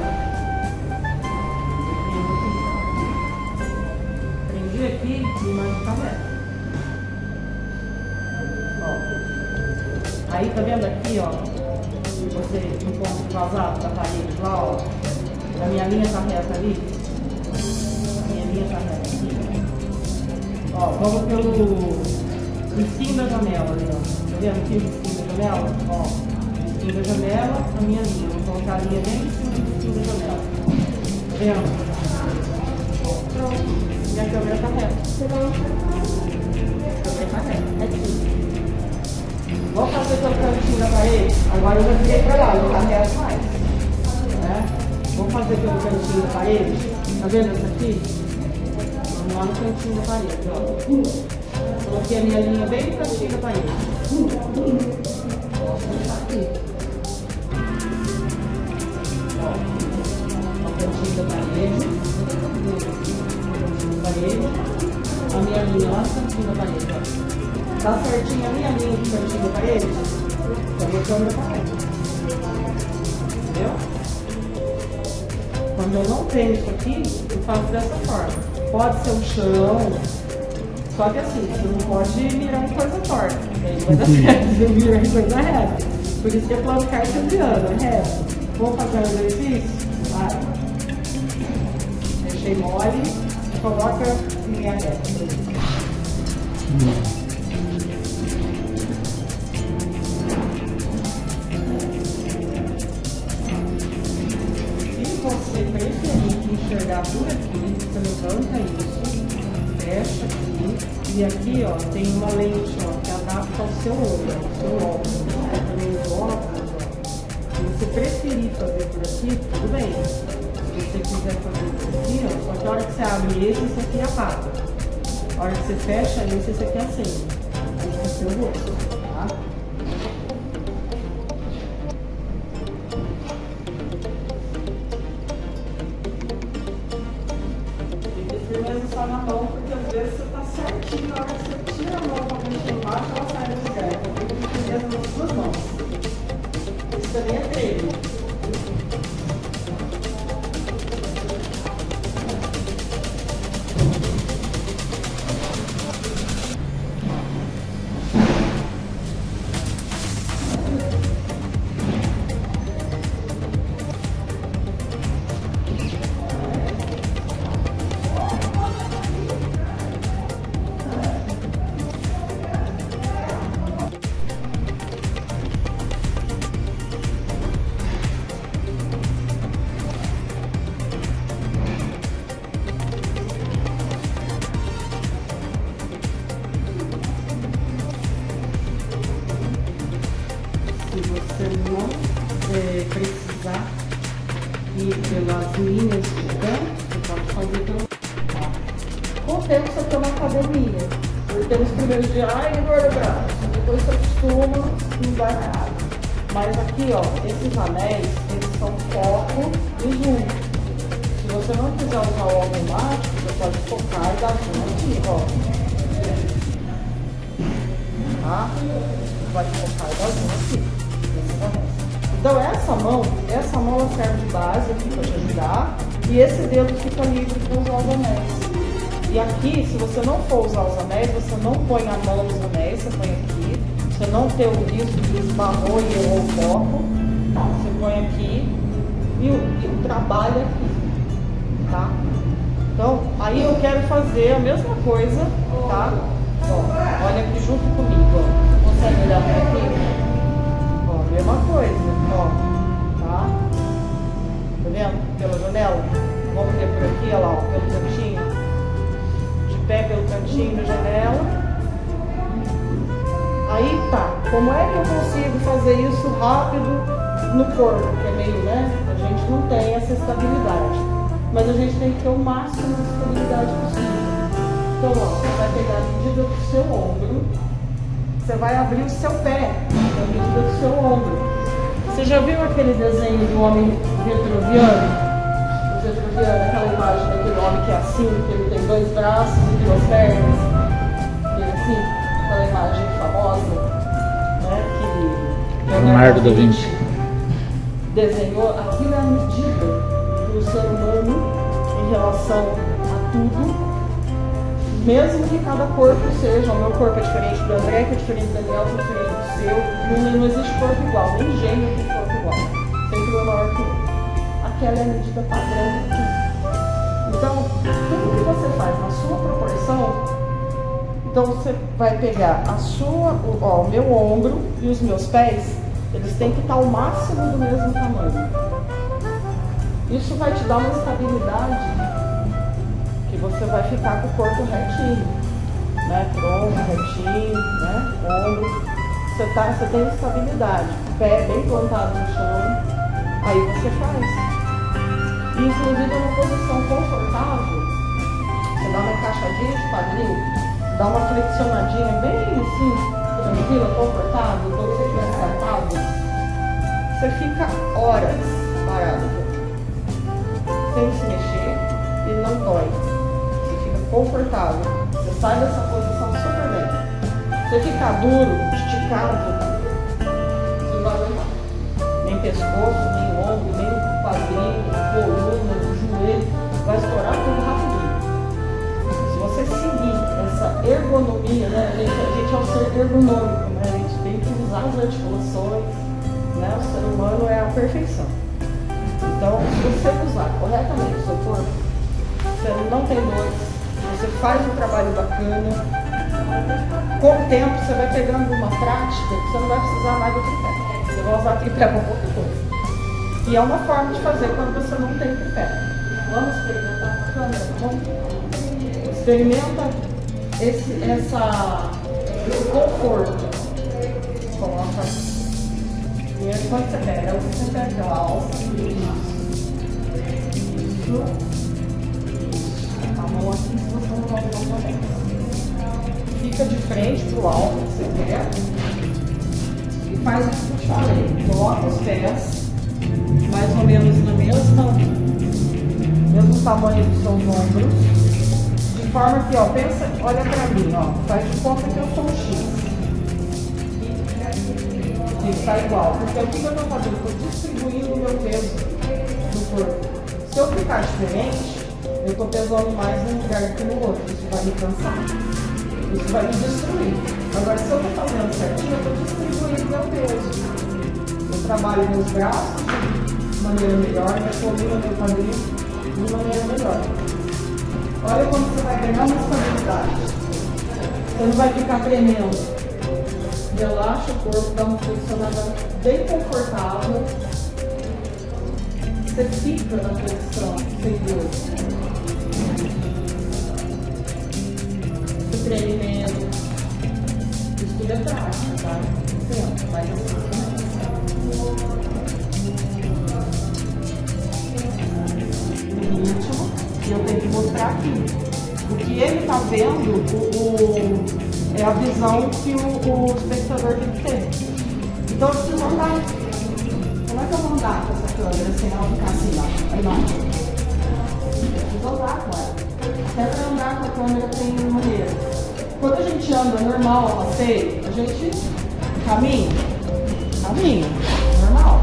B: Prendi aqui e a imagem tá reta. Ó. Aí tá vendo aqui, ó? Você um ponto vazado da parede lá, ó. A minha linha tá reta ali. A minha linha tá reta aqui. Ó, vamos pelo risquinho da janela ali, ó. Tá vendo aqui o risquinho da janela? Ó, risquinho da janela, a minha linha. Vou colocar a linha bem em cima do risquinho da janela. Tá vendo? E a câmera tá reta. A câmera tá reta, retinho. Vamos fazer pelo cantinho da parede? Agora eu já virei pra lá, não tá reto mais. Né? Vamos fazer pelo cantinho da parede? Tá vendo essa aqui? Vamos lá no cantinho da parede, ó. Coloquei a minha linha bem no cantinho da parede. Aqui. Ó, o cantinho da parede. A minha linha lá no cantinho da parede, ó. Tá certinho a minha linha do cantinho da parede? Então a minha câmera tá reta. Entendeu? Quando eu não tenho isso aqui, eu faço dessa forma. Pode ser o chão, só que assim, você não pode mirar em coisa torta. Aí vai dar certo, você mira em coisa reta. Por isso que é plano cartesiano, é reto. Vamos fazer um exercício? Vai. Deixei mole, coloca linha reta. Você preferir enxergar por aqui, você levanta isso, fecha aqui, e aqui ó, tem uma lente ó, que adapta ao seu olho, ao seu óculos. Também os óculos, ó. Se você preferir fazer por aqui, tudo bem. Se você quiser fazer por aqui, ó, só que a hora que você abre esse aqui apaga. A hora que você fecha esse aqui acende. Aí fica seu rosto, tá? Só na mão, porque às vezes você tá certinho, na hora que você tira a mão pra mexer embaixo, ela sai do lugar. Então tem que fazer nas duas mãos. Isso também é treino. Se você não precisar ir pelas linhas de canto, você pode fazer pelo... Com o tempo você tem uma academia. Porque nos primeiros dias, ai, engorda o braço. Depois você acostuma, não dá nada. Mas aqui, ó, esses anéis, eles são foco e zoom. Se você não quiser usar o automático, você pode focar e dar zoom aqui, ó. Tá? Pode focar e dar zoom aqui. Então essa mão ela serve de base aqui para te ajudar e esse dedo fica livre para usar os anéis. E aqui, se você não for usar os anéis, você não põe a mão nos anéis, você põe aqui. Você não tem o risco de esbarrou e errou o foco. Você põe aqui e o trabalho aqui, tá? Então, aí eu quero fazer a mesma coisa, tá? Ó, olha aqui junto comigo, ó. Consegue olhar para aqui? Mesma coisa, ó, tá? Tá vendo? Pela janela. Vamos ver por aqui, olha lá, ó, pelo cantinho. De pé pelo cantinho da janela. Aí tá. Como é que eu consigo fazer isso rápido no corpo? Que é meio, né? A gente não tem essa estabilidade. Mas a gente tem que ter o máximo de estabilidade possível. Então, ó, você vai pegar a medida do seu ombro. Você vai abrir o seu pé na medida do seu ombro. Você já viu aquele desenho do homem vitruviano? O vitruviano, aquela imagem daquele homem que é assim, que ele tem 2 braços e 2 pernas. Que é assim, aquela imagem famosa, né? Que
C: Leonardo da Vinci
B: desenhou. Aquilo é a medida do ser humano em relação a tudo. Mesmo que cada corpo seja, o meu corpo é diferente do André, que é diferente do Daniel, que é diferente do seu, não existe corpo igual, nem gênero tem corpo igual, sempre é maior que o outro. Aquela é a medida padrão de tudo. Então, tudo que você faz na sua proporção, então você vai pegar o meu ombro e os meus pés, eles têm que estar ao máximo do mesmo tamanho. Isso vai te dar uma estabilidade que você vai ficar com o corpo retinho, né? Tronco retinho, né? Ombro. Você tem estabilidade, pé bem plantado no chão, aí você faz. E, inclusive, é uma posição confortável. Você dá uma encaixadinha de quadril, dá uma flexionadinha bem assim, tranquila, confortável, quando você estiver sentado, você fica horas parado, sem se mexer e não dói. Você fica confortável, você sai dessa posição super bem. Você ficar duro, esticado, você não vai aguentar. Nem pescoço, nem ombro, nem quadril, coluna, joelho, vai estourar tudo rapidinho. Se você seguir essa ergonomia, né? A gente é um ser ergonômico, né? A gente tem que usar as articulações, né? O ser humano é a perfeição. Então, se você usar corretamente o seu corpo, você não tem dores, você faz um trabalho bacana. Com o tempo, você vai pegando uma prática que você não vai precisar mais do tripé. Você vai usar tripé para qualquer coisa. E é uma forma de fazer quando você não tem tripé. Vamos experimentar com a câmera, tá bom? Experimenta esse conforto. Coloca. Primeiro, quando você pega, você pega a alça. Isso. A mão assim, se você não vai ver uma vez. Fica de frente para o alto que você quer. E faz o que eu te falei. Coloca os pés mais ou menos no mesmo tamanho dos seus ombros, de forma que, ó, pensa, olha pra mim, ó, faz de conta que eu sou um X. E tá igual, porque o que eu tô fazendo? Eu tô distribuindo o meu peso no corpo. Se eu ficar diferente, eu tô pesando mais num lugar que no outro, isso vai me cansar, isso vai me destruir. Agora, se eu tô fazendo certinho, eu tô distribuindo o meu peso. Eu trabalho meus braços de maneira melhor, minha coluna, meu quadril de maneira melhor. Olha como você vai ganhar uma estabilidade. Você não vai ficar tremendo. Relaxa o corpo, dá uma flexionada bem confortável. Você fica na posição sem dor. Você treme menos. Isso tudo é prática, tá? Tempo, mas assim. E eu tenho que mostrar aqui. O que ele está vendo é a visão que o espectador tem que ter. Então eu preciso andar. Como é que eu vou andar com essa câmera sem ela ficar assim, ó? A imagem. Eu preciso andar com ela. Até para andar com a câmera tem maneira. Quando a gente anda normal a passeio, a gente caminha, normal.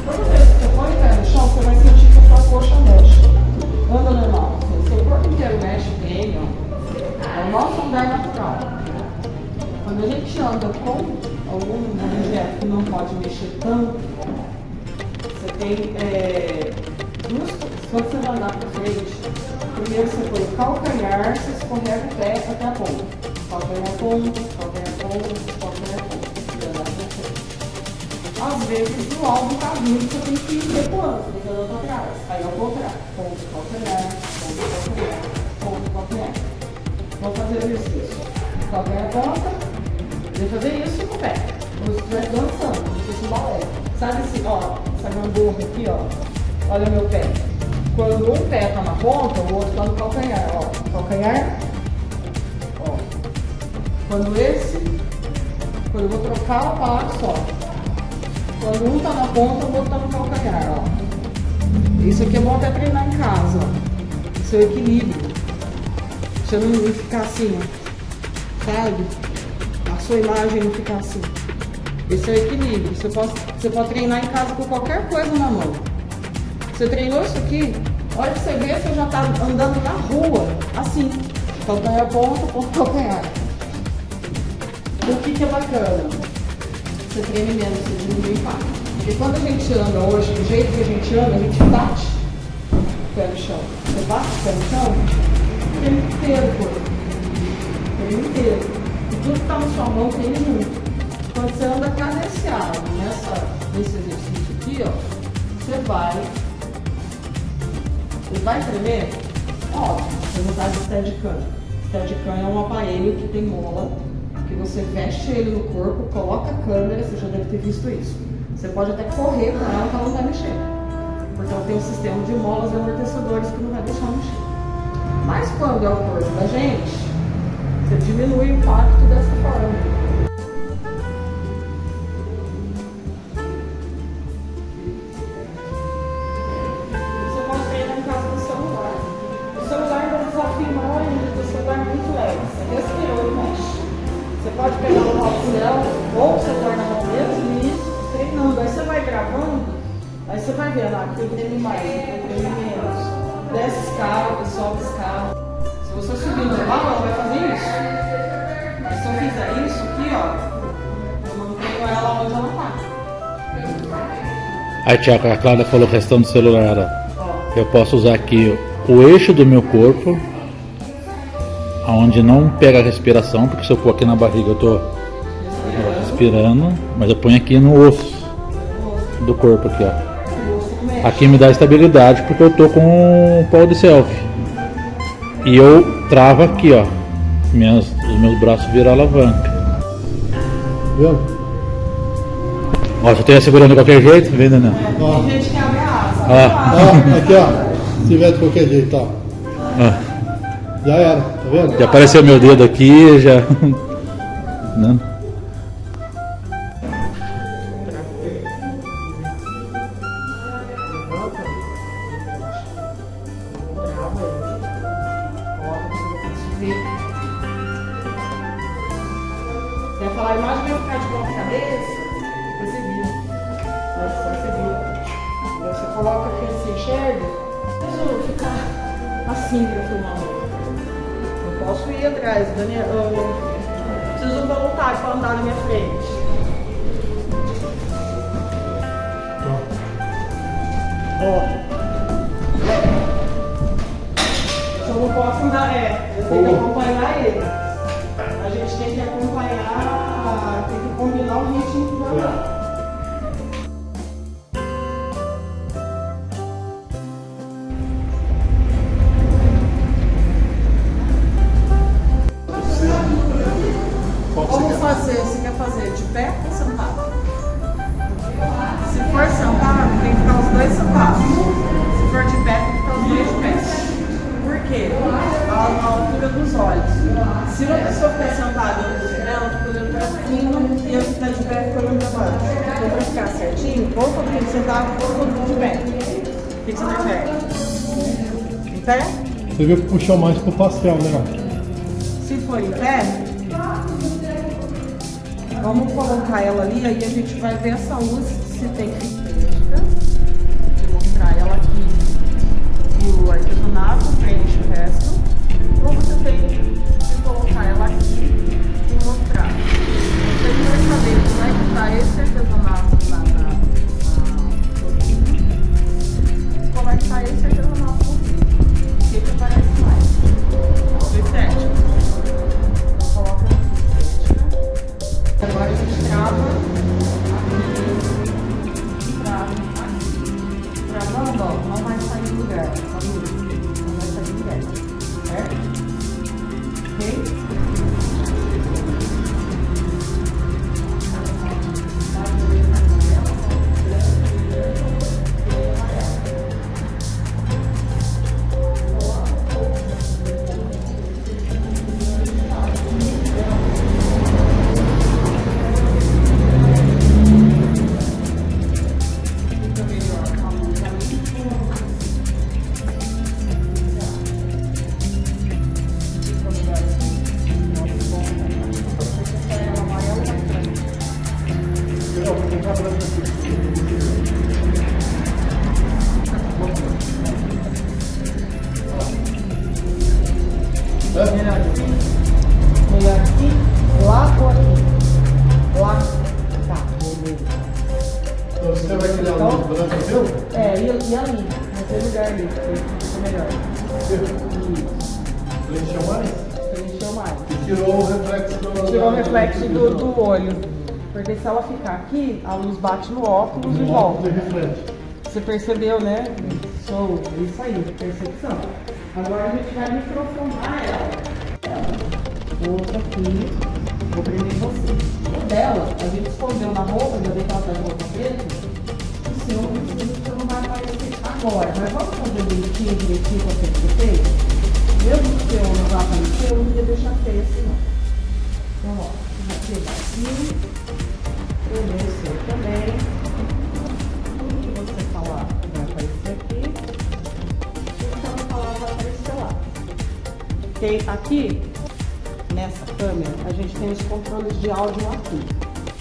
B: Toda vez que você põe o pé no chão, você vai sentir que a sua coxa mexe. Anda normal. O seu corpo inteiro mexe bem, ó. É o nosso andar natural. Quando a gente anda com algum objeto que não pode mexer tanto, você tem duas coisas. Quando você vai andar para frente, primeiro você põe o calcanhar, você escorrega o pé até a ponta. Calcanhar ponta, calcanhar ponta, calcanhar ponta. Às vezes o álbum está vindo, você tem que ir recuando, você tem que andar para trás. Aí ao contrário, ponto, calcanhar, ponto, calcanhar. Vamos fazer o exercício. Calcanhar ponta, vou fazer isso com o pé. Como se estivesse dançando, como se fosse um balé. Sabe assim, ó, essa gangorra aqui, ó. Olha o meu pé. Quando um pé está na ponta, o outro está no calcanhar, ó. Calcanhar, ó. Quando eu vou trocar o passo, ó. Quando um está na ponta, o outro está no calcanhar, ó. Isso aqui é bom até treinar em casa, ó. Seu equilíbrio. Você não ficar assim, ó. Sabe? A sua imagem não ficar assim. Esse é o equilíbrio. Você pode treinar em casa com qualquer coisa na mão. Você treinou isso aqui? Olha que você vê, você já está andando na rua, assim. Calcanhar ponta, calcanhar. O que é bacana? Você treine menos, você diminui o impacto. Porque quando a gente anda hoje, do jeito que a gente anda, a gente bate o pé no chão. Você bate o pé no chão, o tempo inteiro, pô. O tempo inteiro. E tudo que está na sua mão tem muito. Quando você anda cadenciado nesse exercício aqui, ó, você vai tremer, Óbvio, você usar de Steadicam. Steadicam é um aparelho que tem mola, que você veste ele no corpo, coloca a câmera, você já deve ter visto isso. Você pode até correr com ela que ela não vai mexer. Porque ela tem um sistema de molas e amortecedores que não vai deixar mexer. Mas quando é o corpo da gente, você diminui o impacto dessa forma. Você pode pegar o céu ou o celular na mão mesmo e ir treinando. Aí você vai gravando, aí você vai vendo, aqui eu treme mais, aqui eu treme menos. Desce escala, sobe escala. Se você subir normal, ela vai fazer isso. Mas se eu fizer isso aqui, ó, eu mantenho ela onde ela tá.
C: Aí, Tiago, a Cláudia falou questão do celular. Ó. Eu posso usar aqui o eixo do meu corpo, onde não pega a respiração, porque se eu pôr aqui na barriga eu tô respirando, mas eu ponho aqui no osso do corpo aqui, ó. Aqui me dá estabilidade porque eu tô com o pau de selfie. E eu travo aqui, ó. Os meus braços viram alavanca.
D: Viu?
C: Ó, se eu tenho segurando de qualquer jeito, vem, Daniel.
B: Tem gente que abre a asa.
D: Ó, aqui, ó. Se tiver de qualquer jeito, ó. Já era, tá vendo?
C: Já apareceu meu dedo aqui, já. Não.
B: Você vai falar, imagina eu ficar de ponta cabeça, depois você vira. Aí você vira. Aí você coloca aqui, você enxerga. Deixa eu ficar assim pra filmar. Eu posso ir atrás, Daniel. Eu preciso de um voluntário pra andar na minha frente. Ó. Eu não posso andar, eu tenho que acompanhar ele. A gente tem que acompanhar, tem que combinar o ritmo que vai lá. Como fazer? Você quer fazer de pé ou sentado? Se for sentado, tem que ficar os dois sentados. Se for de pé, tem que ficar os dois de pé. Por quê? A altura dos olhos. Se uma pessoa ficar sentada, ela fica olhando para cima e eu ficar de pé fica olhando para baixo. Então, para ficar certinho, ou todo mundo sentado ou todo mundo de pé. O que você prefere? Em pé?
D: Você viu que puxou mais pro pastel, né?
B: Se for em pé, vamos colocar ela ali, aí a gente vai ver essa luz se tem estética, de mostrar ela aqui e o artesanato preenche o resto, ou você tem que colocar ela aqui e mostrar. Você vai saber como é que está esse artesanato na cortina, como é que está esse artesanato no vídeo, o que aparece mais. O estético. Então coloca aqui estética. Agora a gente trava aqui, trava aqui. Travando, ó, não vai sair do lugar, essa luz. Não vai sair do lugar, certo? Ok? Melhor aqui, lá ou aqui? Lá. Tá, beleza.
D: Então você vai criar a luz branca, viu?
B: É, e ali, naquele lugar ali, fica melhor.
D: Preencheu mais?
B: Preencheu mais.
D: E tirou o reflexo do...
B: Tirou o reflexo do olho. Porque se ela ficar aqui, a luz bate no óculos e volta.
D: reflete.
B: Você percebeu, né? Show, é isso aí, percepção. Agora a gente vai microfonar ela. Outra aqui, vou prender você. O dela, a gente escondeu na roupa, já dei que ela tá de roupa preta. O seu, você não vai aparecer agora. Mas vamos fazer direitinho com aquele que você fez? Mesmo que o seu não vai aparecer, eu não ia deixar feio assim, não. Então, ó, vou pegar aqui, prender o seu também. Tudo que você falar vai aparecer aqui. Tudo que ela falar vai aparecer lá. Ok? Aqui, nessa câmera, a gente tem os controles de áudio aqui.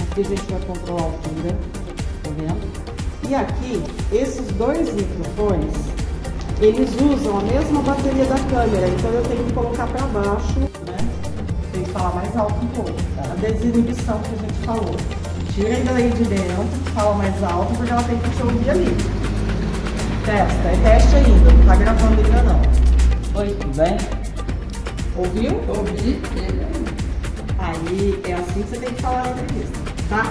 B: Aqui a gente vai controlar a altura, tá vendo? E aqui, esses dois microfones, eles usam a mesma bateria da câmera, então eu tenho que colocar para baixo, né? Tem que falar mais alto um pouco, tá? A desinibição que a gente falou. Tira ainda aí de dentro, fala mais alto, porque ela tem que te ouvir ali. Testa, é teste ainda, não tá gravando ainda não. Oi, tudo bem? Ouviu?
F: Ouvi.
B: Aí é assim que você tem que falar na entrevista, tá?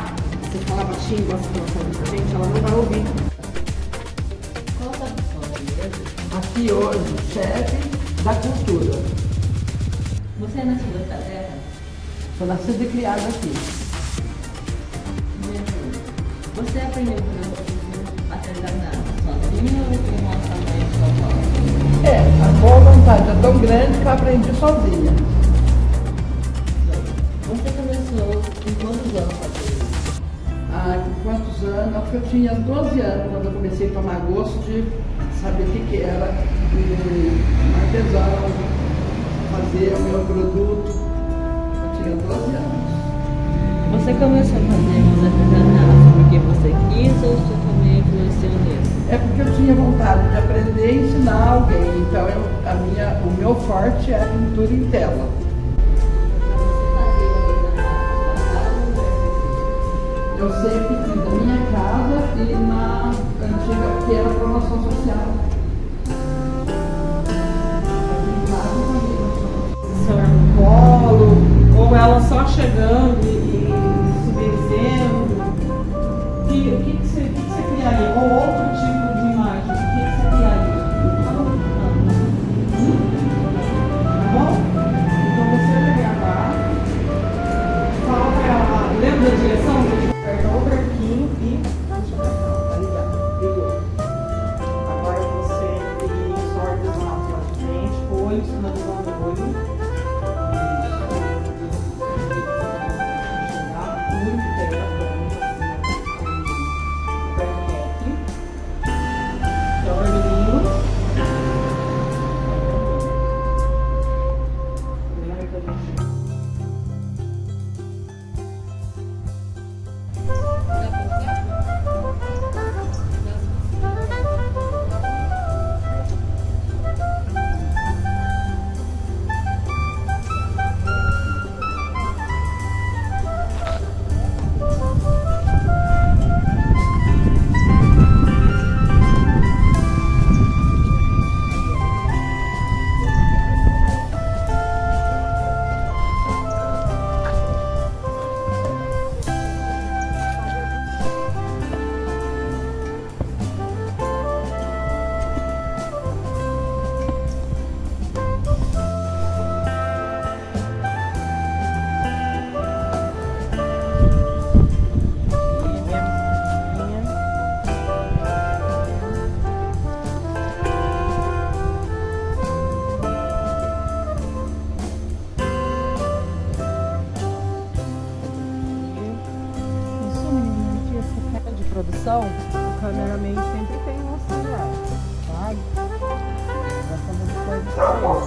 B: Você fala baixinho, igual você falou com a gente, ela não vai ouvir.
E: Qual a sua função mesmo?
F: Aqui hoje, chefe da cultura.
E: Você é nascido nessa terra?
F: Sou nascida e criada aqui.
E: Você aprendeu a terminar sozinho ou com nossa mãe e sua avó?
F: É, a boa vontade é tão grande que eu aprendi sozinha.
E: Você começou em quantos anos a fazer isso?
F: Há quantos anos? Acho que eu tinha 12 anos quando eu comecei a tomar gosto de saber o que era um artesão, fazer o meu produto. Eu tinha 12 anos.
E: Você começou a fazer os artesanatos porque você quis ou sua família influenciou nisso?
F: É porque eu tinha vontade de aprender e ensinar alguém. Então o meu forte é a pintura em tela. Eu sempre fiz na minha casa e na antiga, que era a promoção social.
B: Seu no colo, ou ela só chegando e se benzendo. O que você criaria? Ou outro tipo de imagem, o que você criaria? Tá bom? Então você vai gravar, fala pra ela, lembra da direção? Aperta o branquinho e puxa pra cá, aí já, ligou. Agora você sorte os lados lá de frente, olhos na visão do olho. Produção, o cameraman sempre tem um auxiliar, sabe? Vai fazendo coisas pra ele.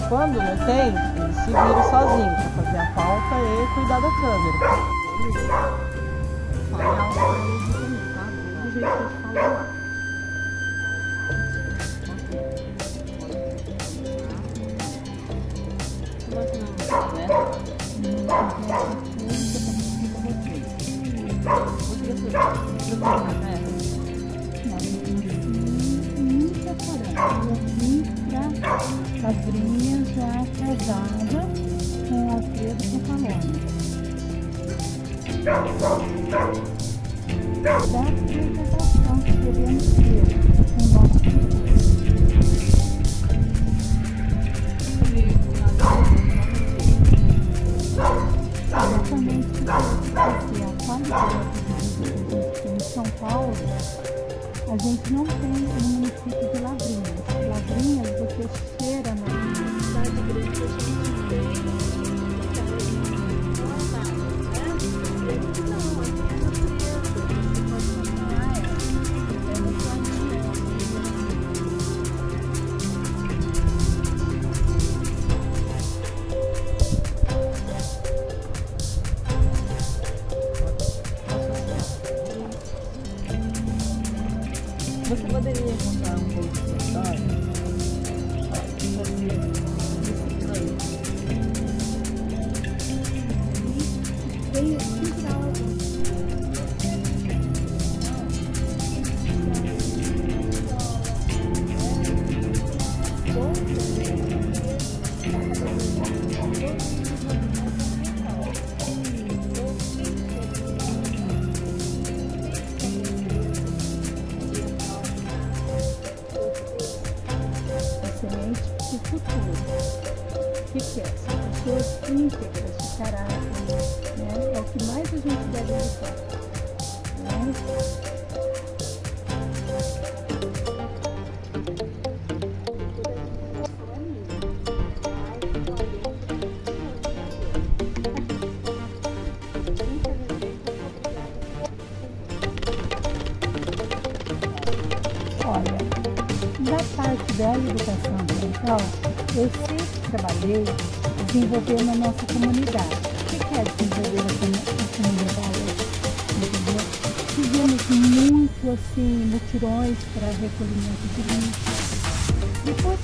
B: Quando não tem, ele se vira sozinho pra fazer a pauta e cuidar da câmera. Fala alto pra ele também, tá? Do jeito que eu falo lá.
G: Padrinha já casada com Alfredo Cocalone. Da apresentação que queremos ter com o nosso filho. Semente do futuro. O que é? São pessoas íntegras de caráter, né? É o que mais a gente deve lutar, né? Olha, da parte da educação ambiental, eu sempre trabalhei desenvolvendo a nossa comunidade. O que é desenvolver a comunidade? Entendeu? Fizemos muito assim, mutirões para recolhimento de lixo. Depois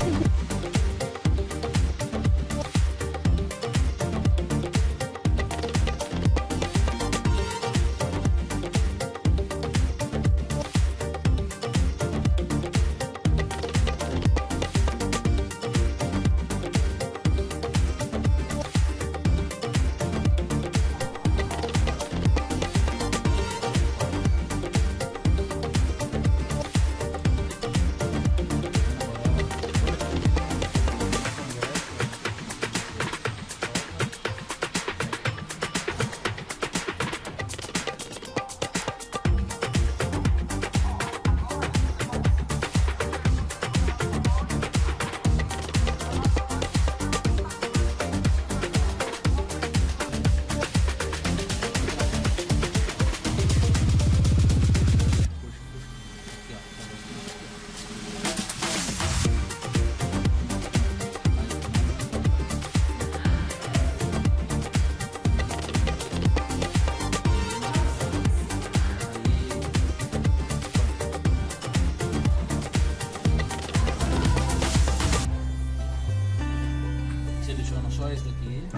C: seleciona só esse daqui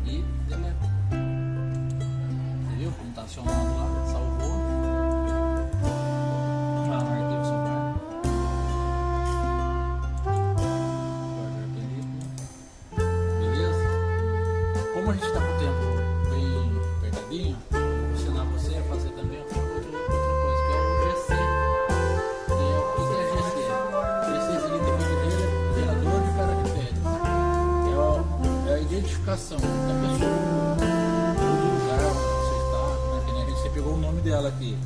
C: e deleta. Você viu como está acionando lá? Salvou. Vai no arquivo salvar. Guarda a película. Beleza? Como a gente está com o tempo bem apertadinho, vou ensinar você a fazer também outra coisa, que é o GC. O que é GC? GC significa gerador de caracteres. É a identificação da pessoa, do lugar onde você está, né? Que nem você pegou o nome dela aqui.